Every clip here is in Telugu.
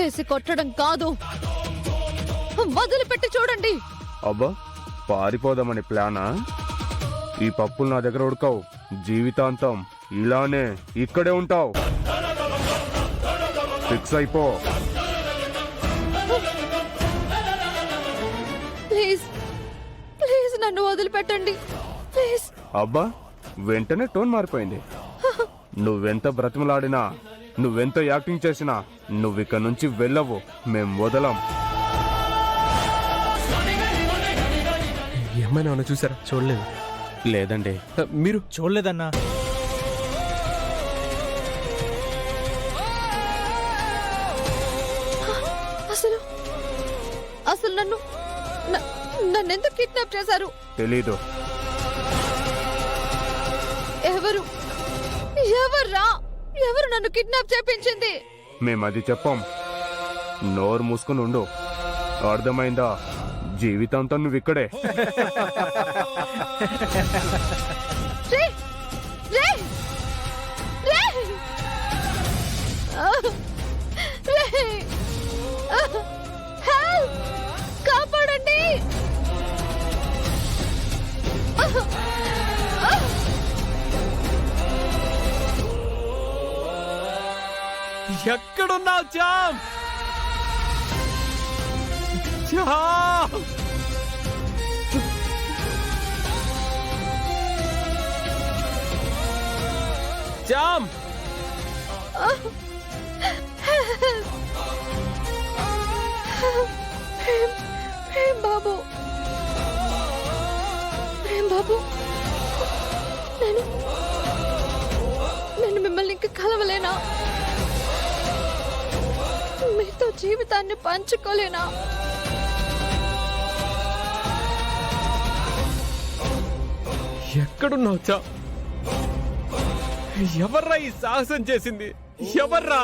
చుట్టేసి కొట్టడం కాదు, వదిలిపెట్టి చూడండి. అబ్బా పారిపోదామని ప్లానా? ఈ పప్పులు నా దగ్గర ఉడకవు, జీవితాంతం ఇలానే ఇక్కడే ఉంటావు. ఫిక్స్ అయిపో. ప్లీజ్ ప్లీజ్ నన్ను వదిలిపెట్టండి ప్లీజ్. అబ్బా వెంటనే టోన్ మారిపోయింది. నువ్వెంత బ్రతిమలాడినా, నువ్వెంత యాక్టింగ్ చేసినా నువ్విక్క నుంచి వెళ్ళవు. మేం వదలం. ఏమైనా ఏమన్నా చూసారా? చూడలేదు. లేదండి. మీరు చూడలేదన్నా. అసలు అసలు నన్ను ఎందుకు కిడ్నాప్ చేశారు? తెలీదు. ఎవరు నన్ను కిడ్నాప్ చేపించింది? మేమది చెప్పాం. నోరు మూసుకుని ఉండు. అర్థమైందా? జీవితాంతం నువ్విక్కడే. రే! రే! రే! రే! హెల్ప్! కాపాడండి! ఎక్కడున్నావు జామ్? జామ్! జామ్! ప్రేమ్ బాబు, ప్రేమ్ బాబు, నేను మిమ్మల్ని ఇంక కలవలేనా? మీతో జీవితాన్ని పంచుకోలేనా? ఎక్కడున్నావు జామ్? ఎవర్రా ఈ సాహసం చేసింది? ఎవర్రా?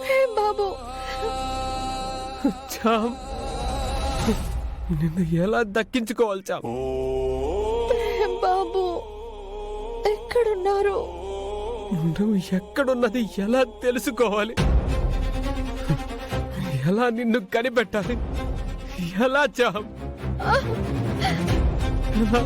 ప్రేమ్ బాబు, జామ్ నిన్ను ఎలా దక్కించుకోవాలి జామ్? ప్రేమ్ బాబు ఎక్కడున్నారు? నువ్వు ఎక్కడున్నది ఎలా తెలుసుకోవాలి? ఎలా నిన్ను కనిపెట్టాలి? ఎలా జామ్? ఎలా?